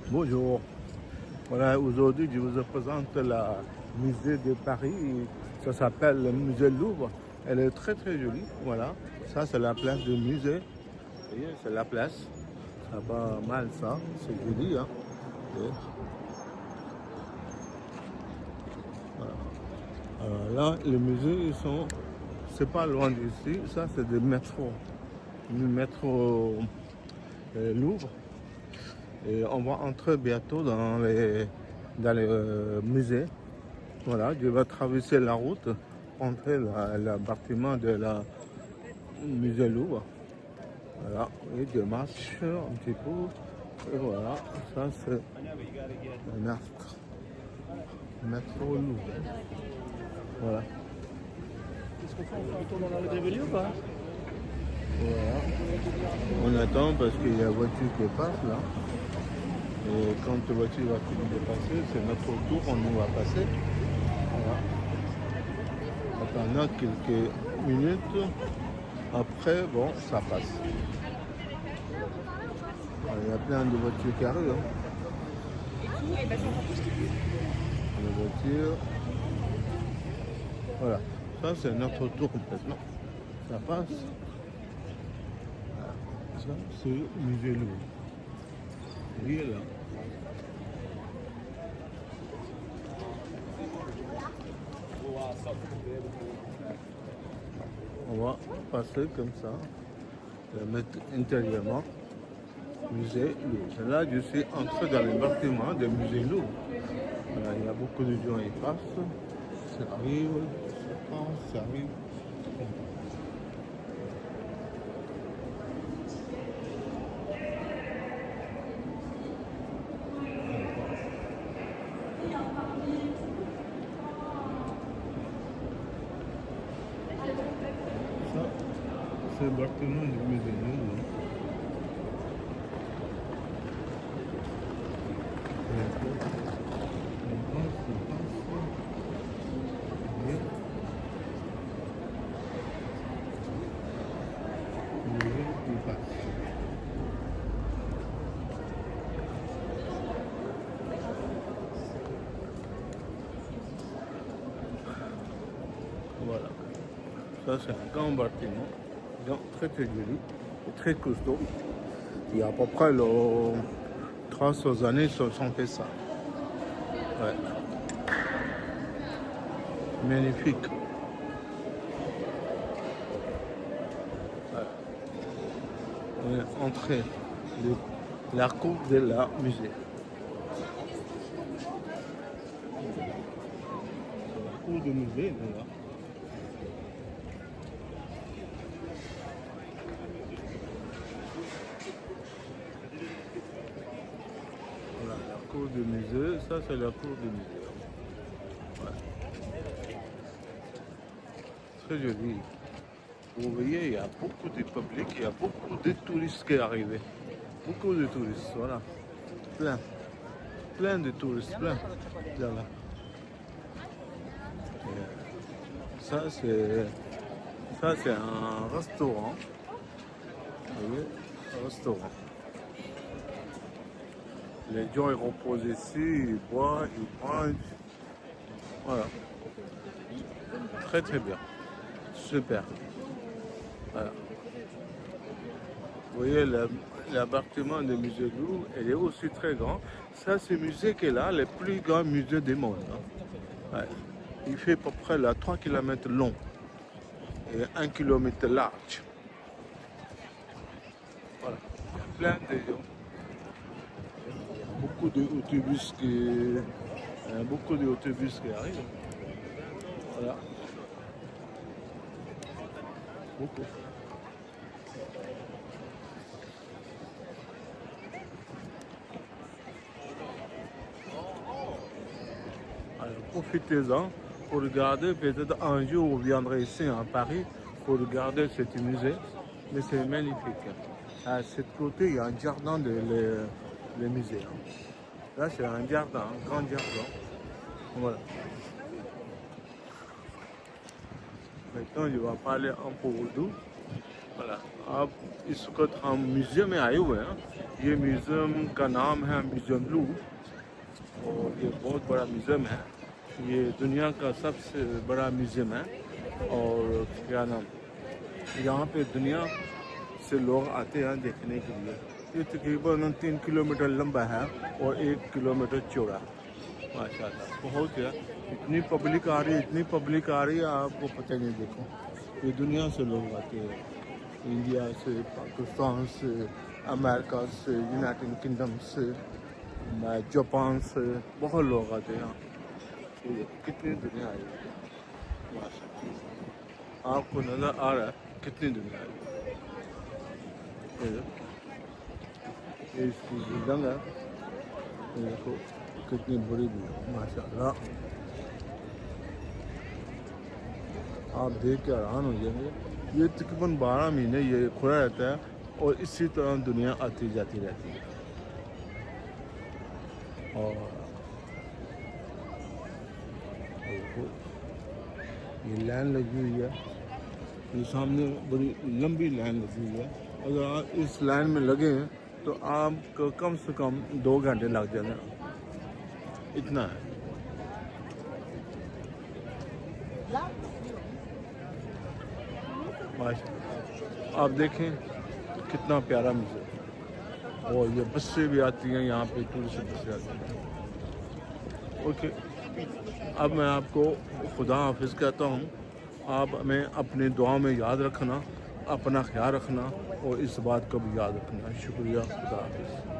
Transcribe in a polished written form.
Bonjour. Voilà, aujourd'hui, je vous présente la musée de Paris. Ça s'appelle le musée Louvre. Elle est très très jolie. Voilà. Ça, c'est la place du musée. Vous voyez, c'est la place. Ça va mal, ça. C'est joli, hein. Et voilà. Là, les musées, ils sont. C'est pas loin d'ici. Ça, c'est des métros. Du métro Louvre. Et on va entrer bientôt dans les musées. Voilà, je vais traverser la route, entrer le bâtiment de la musée Louvre. Voilà, et je marche un petit peu. Et voilà, ça c'est le métro Louvre. Voilà. Qu'est-ce qu'on fait? On retourne dans la Grévelie ou pas? Voilà. On attend parce qu'il y a une voiture qui passe là. Et quand la voiture va finir de passer, c'est notre tour, on nous va passer. Voilà. Attendant quelques minutes, après, bon, ça passe. Il y a plein de voitures qui arrivent. Hein. Les voitures. Voilà. Ça, c'est notre tour complètement. Ça passe. Voilà. Ça, c'est le musée Louvre. Vous voyez là. On va passer comme ça, le mettre intérieurement, musée Louvre. Là, je suis entré dans le bâtiment du musée Louvre. Voilà, il y a beaucoup de gens qui passent, ça arrive, ça passe, ça arrive. Ça, c'est le bâtiment du musée Louvre. Voilà. Ça, c'est un grand bâtiment, donc très très joli et très costaud. Il y a à peu près 300 années, ils se sont fait ça. Ouais. Magnifique. Ouais. On est entré de la cour de la musée. La cour du musée, voilà. Voilà, la cour du musée, ça c'est la cour du musée. Ouais. Très joli. Vous voyez, il y a beaucoup de public, il y a beaucoup de touristes qui arrivent. Beaucoup de touristes, voilà. Plein. Plein de touristes, plein. Voilà. Ça c'est un restaurant. Vous voyez, un restaurant. Les gens ils reposent ici, ils boivent, ils mangent. Voilà. Très très bien. Super. Voilà. Vous voyez, l'appartement du musée Louvre, il est aussi très grand. Ça, c'est le musée qui est là, le plus grand musée du monde. Hein. Ouais. Il fait à peu près là, 3 km long et 1 km large. Voilà. Il y a plein de gens. Beaucoup d'autobus qui arrivent. Voilà. Beaucoup. Alors, profitez-en pour regarder. Peut-être un jour vous viendrez ici à Paris pour regarder ce musée. Mais c'est magnifique. À ce côté, il y a un jardin de le musée. Hein. Là, c'est un jardin, un grand jardin. Voilà. Maintenant, je vais parler un peu Urdu. Voilà. अब इसको हम म्यूजियम में आए हुए हैं یہ میوزیم کا نام ہے میوزیم لوور، اور یہ بہت بڑا میوزیم ہے. یہ دنیا کا سب سے بڑا میوزیم ہے. اور کیا نام، یہاں پہ دنیا سے لوگ آتے ہیں دیکھنے کے لیے. یہ تقریباً 3 کلومیٹر لمبا ہے اور 1 کلومیٹر چوڑا. ماشاء اللہ بہت ہے. اتنی پبلک آ رہی ہے آپ کو پتہ نہیں. دیکھو یہ دنیا سے لوگ آتے ہیں، انڈیا سے، پاکستان سے، امریکہ سے، یونائٹڈ کنگڈم سے، جاپان سے، بہت لوگ آتے ہیں. کتنی دنیا آئی ہے ماشاء اللہ. آپ کو نظر آ رہا ہے کتنی دنیا آئی ہے. یہ اس کی جنگ ہے. یہ دیکھو کتنی بڑی بھی ہے ماشاء اللہ. آپ دیکھ کے حیران ہو جائیں گے. یہ تقریباً 12 مہینے یہ کھلا رہتا ہے اور اسی طرح دنیا آتی جاتی رہتی ہے. اور دیکھو یہ لائن لگی ہوئی ہے. یہ سامنے بڑی لمبی لائن لگی ہوئی ہے. اگر آپ اس لائن میں لگے ہیں تو آپ کو کم سے کم 2 گھنٹے لگ جائیں گے. اتنا ہے. آپ دیکھیں کتنا پیارا میوزیم ہے. اور یہ بسیں بھی آتی ہیں یہاں پہ، ٹورسٹ بسیں آتی ہیں. اوکے، اب میں آپ کو خدا حافظ کہتا ہوں. آپ ہمیں اپنے دعا میں یاد رکھنا، اپنا خیال رکھنا، اور اس بات کو بھی یاد رکھنا. شکریہ. خدا حافظ.